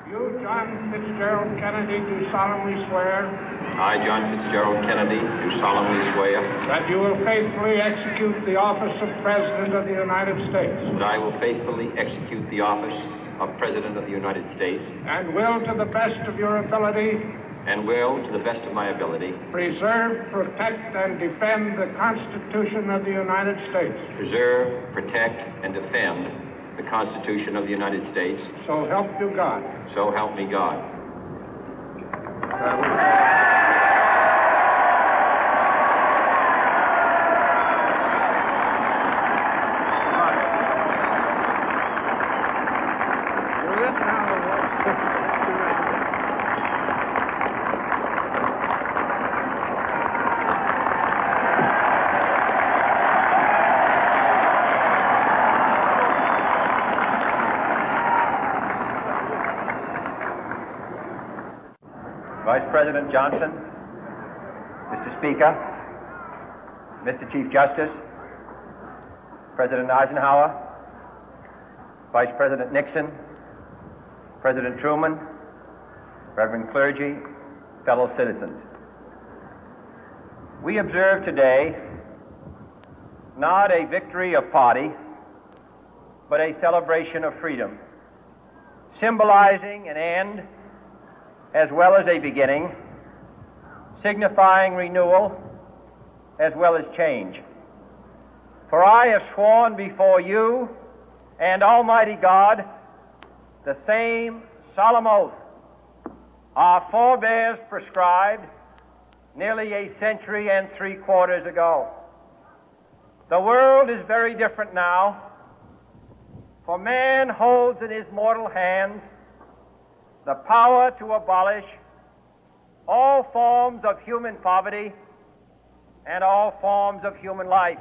You, John Fitzgerald Kennedy, do solemnly swear. I, John Fitzgerald Kennedy, do solemnly swear. That you will faithfully execute the office of President of the United States. That I will faithfully execute the office of President of the United States. And will, to the best of your ability. And will, to the best of my ability. Preserve, protect, and defend the Constitution of the United States. Preserve, protect, and defend the Constitution of the United States. So help you God. So help me God. Vice President Johnson, Mr. Speaker, Mr. Chief Justice, President Eisenhower, Vice President Nixon, President Truman, Reverend clergy, fellow citizens. We observe today not a victory of party, but a celebration of freedom, symbolizing an end as well as a beginning, signifying renewal as well as change. For I have sworn before you and Almighty God the same solemn oath our forebears prescribed nearly a century and 3/4 ago. The world is very different now, for man holds in his mortal hands the power to abolish all forms of human poverty and all forms of human life.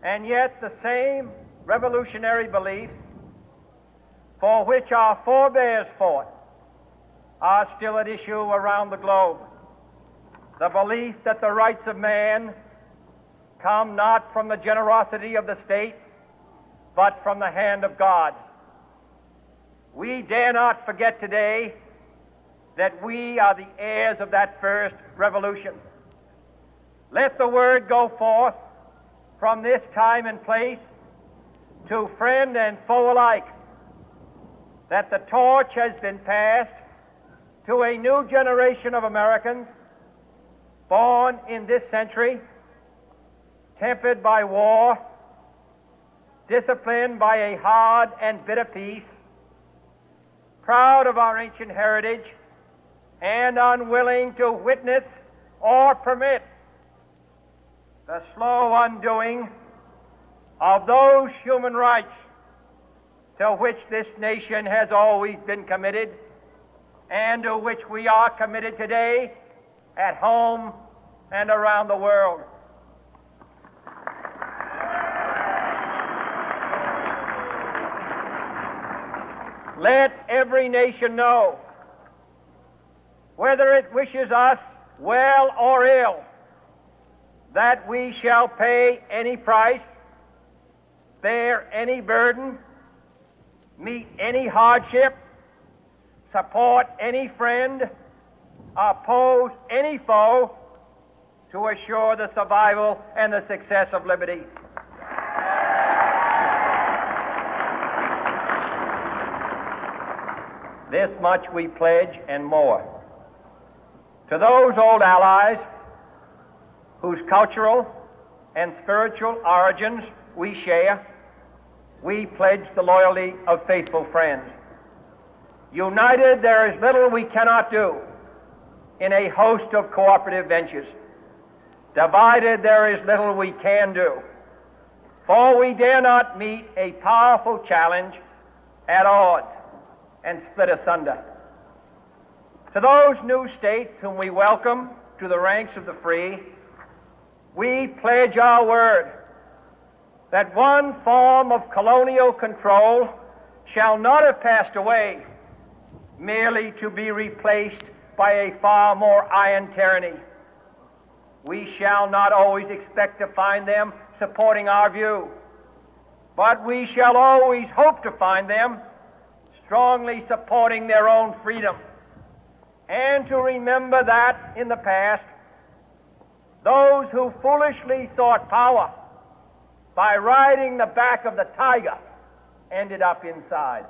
And yet the same revolutionary beliefs for which our forebears fought are still at issue around the globe. The belief that the rights of man come not from the generosity of the state, but from the hand of God. We dare not forget today that we are the heirs of that first revolution. Let the word go forth from this time and place to friend and foe alike that the torch has been passed to a new generation of Americans born in this century, tempered by war, disciplined by a hard and bitter peace, proud of our ancient heritage, and unwilling to witness or permit the slow undoing of those human rights to which this nation has always been committed and to which we are committed today at home and around the world. Let every nation know, whether it wishes us well or ill, that we shall pay any price, bear any burden, meet any hardship, support any friend, oppose any foe to assure the survival and the success of liberty. This much we pledge and more. To those old allies whose cultural and spiritual origins we share, we pledge the loyalty of faithful friends. United, there is little we cannot do in a host of cooperative ventures. Divided, there is little we can do, for we dare not meet a powerful challenge at odds and split asunder. To those new states whom we welcome to the ranks of the free, we pledge our word that one form of colonial control shall not have passed away, merely to be replaced by a far more iron tyranny. We shall not always expect to find them supporting our view, but we shall always hope to find them strongly supporting their own freedom, and to remember that in the past, those who foolishly sought power by riding the back of the tiger ended up inside.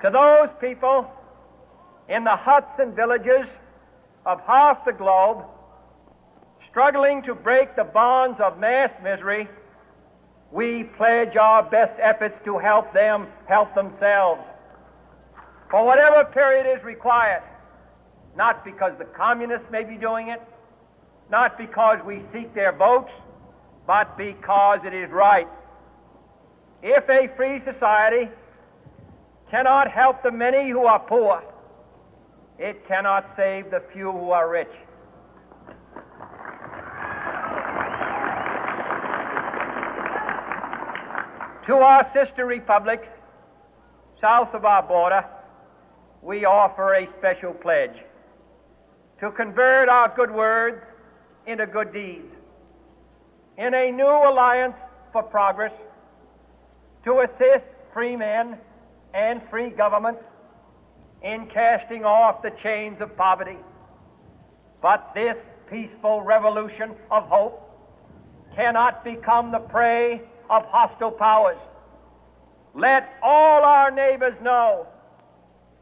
To those people in the huts and villages of half the globe struggling to break the bonds of mass misery, we pledge our best efforts to help them help themselves for whatever period is required, not because the communists may be doing it, not because we seek their votes, but because it is right. If a free society cannot help the many who are poor, it cannot save the few who are rich. To our sister republics south of our border, we offer a special pledge to convert our good words into good deeds, in a new alliance for progress, to assist free men and free governments in casting off the chains of poverty. But this peaceful revolution of hope cannot become the prey of hostile powers. Let all our neighbors know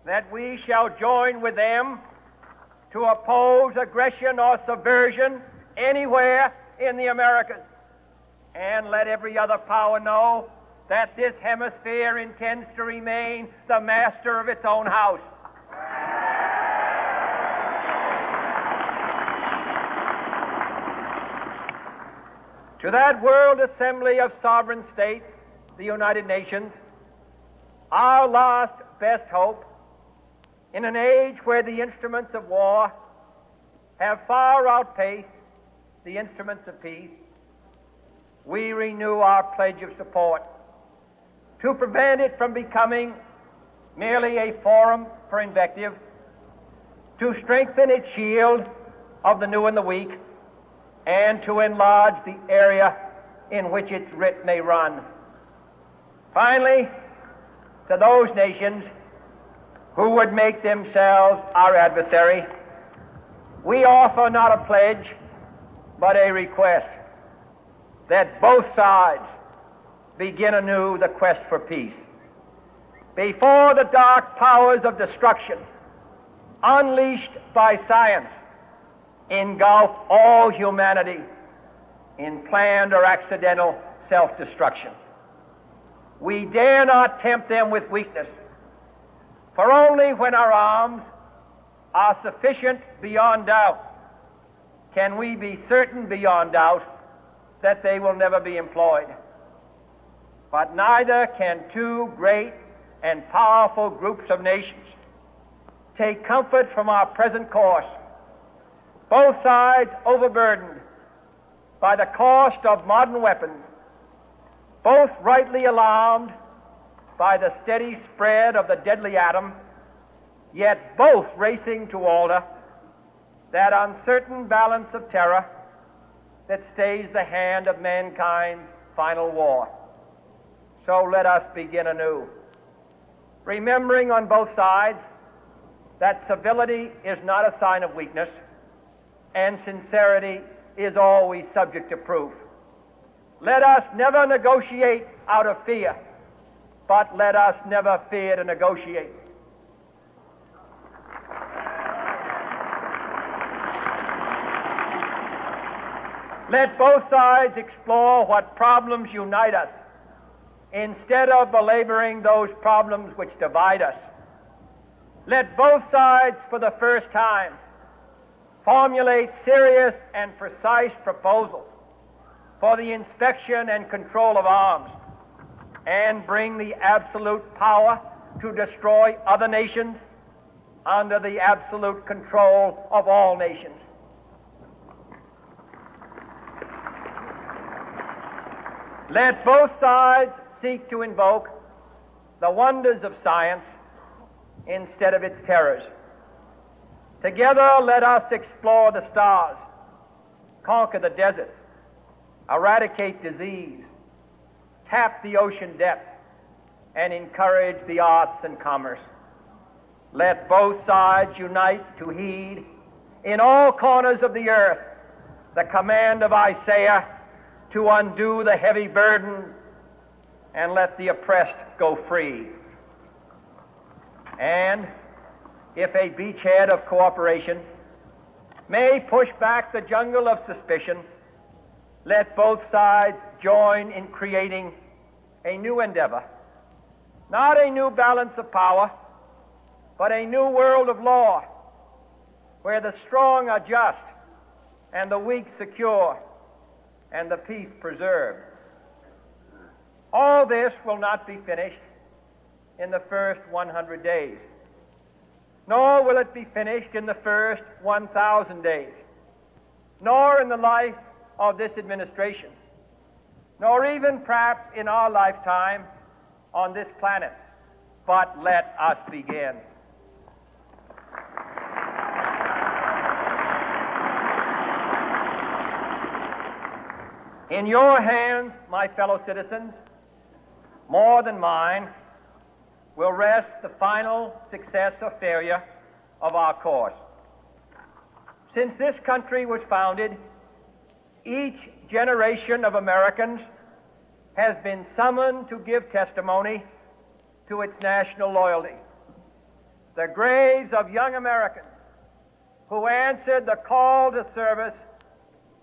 that we shall join with them to oppose aggression or subversion anywhere in the Americas. And let every other power know that this hemisphere intends to remain the master of its own house. To that World Assembly of Sovereign States, the United Nations, our last best hope, in an age where the instruments of war have far outpaced the instruments of peace, we renew our pledge of support to prevent it from becoming merely a forum for invective, to strengthen its shield of the new and the weak, and to enlarge the area in which its writ may run. Finally, to those nations who would make themselves our adversary, we offer not a pledge, but a request that both sides begin anew the quest for peace. Before the dark powers of destruction, unleashed by science, engulf all humanity in planned or accidental self-destruction, we dare not tempt them with weakness, for only when our arms are sufficient beyond doubt can we be certain beyond doubt that they will never be employed. But neither can two great and powerful groups of nations take comfort from our present course, both sides overburdened by the cost of modern weapons, both rightly alarmed by the steady spread of the deadly atom, yet both racing to alter that uncertain balance of terror that stays the hand of mankind's final war. So let us begin anew, remembering on both sides that civility is not a sign of weakness, and sincerity is always subject to proof. Let us never negotiate out of fear, but let us never fear to negotiate. Let both sides explore what problems unite us, instead of belaboring those problems which divide us. Let both sides, for the first time, formulate serious and precise proposals for the inspection and control of arms, and bring the absolute power to destroy other nations under the absolute control of all nations. Let both sides seek to invoke the wonders of science instead of its terrors. Together, let us explore the stars, conquer the deserts, eradicate disease, tap the ocean depth, and encourage the arts and commerce. Let both sides unite to heed in all corners of the earth the command of Isaiah to undo the heavy burden and let the oppressed go free. And if a beachhead of cooperation may push back the jungle of suspicion, let both sides join in creating a new endeavor, not a new balance of power, but a new world of law, where the strong are just and the weak secure and the peace preserved. All this will not be finished in the first 100 days, nor will it be finished in the first 1,000 days, nor in the life of this administration, nor even perhaps in our lifetime on this planet. But let us begin. In your hands, my fellow citizens, more than mine, will rest the final success or failure of our course. Since this country was founded, each generation of Americans has been summoned to give testimony to its national loyalty. The graves of young Americans who answered the call to service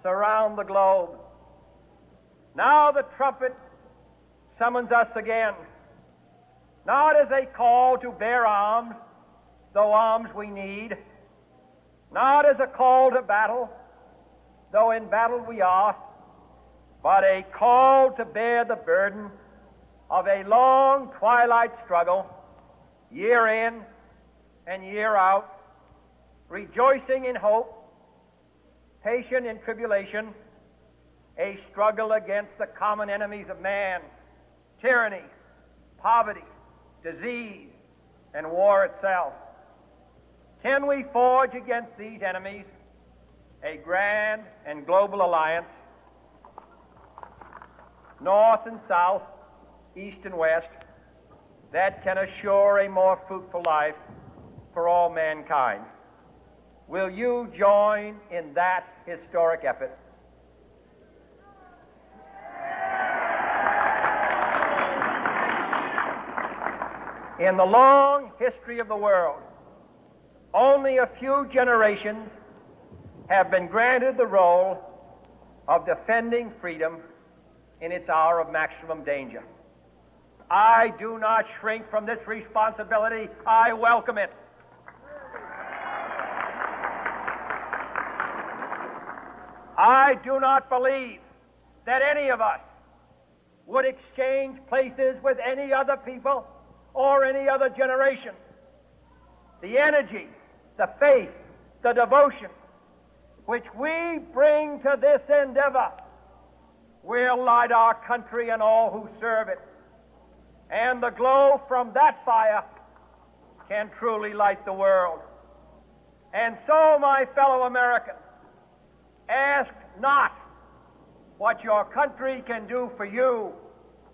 surround the globe. Now the trumpet summons us again, not as a call to bear arms, though arms we need, not as a call to battle, though in battle we are, but a call to bear the burden of a long twilight struggle, year in and year out, rejoicing in hope, patient in tribulation, a struggle against the common enemies of man, tyranny, poverty, disease, and war itself. Can we forge against these enemies a grand and global alliance, north and south, east and west, that can assure a more fruitful life for all mankind? Will you join in that historic effort? In the long history of the world, only a few generations have been granted the role of defending freedom in its hour of maximum danger. I do not shrink from this responsibility. I welcome it. I do not believe that any of us would exchange places with any other people or any other generation. The energy, the faith, the devotion which we bring to this endeavor will light our country and all who serve it. And the glow from that fire can truly light the world. And so, my fellow Americans, ask not what your country can do for you,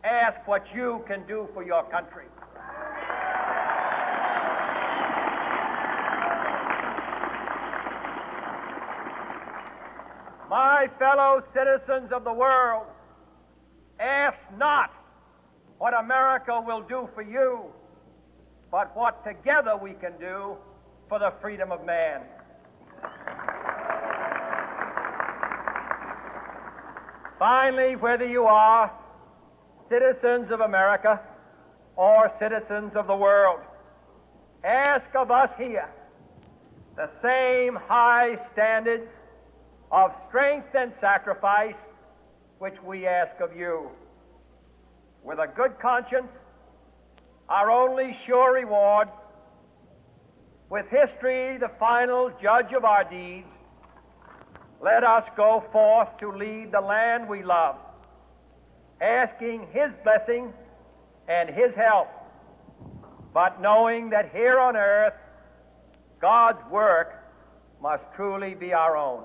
ask what you can do for your country. My fellow citizens of the world, ask not what America will do for you, but what together we can do for the freedom of man. Finally, whether you are citizens of America or citizens of the world, ask of us here the same high standards of strength and sacrifice which we ask of you. With a good conscience, our only sure reward, with history the final judge of our deeds, let us go forth to lead the land we love, asking His blessing and His help, but knowing that here on earth God's work must truly be our own.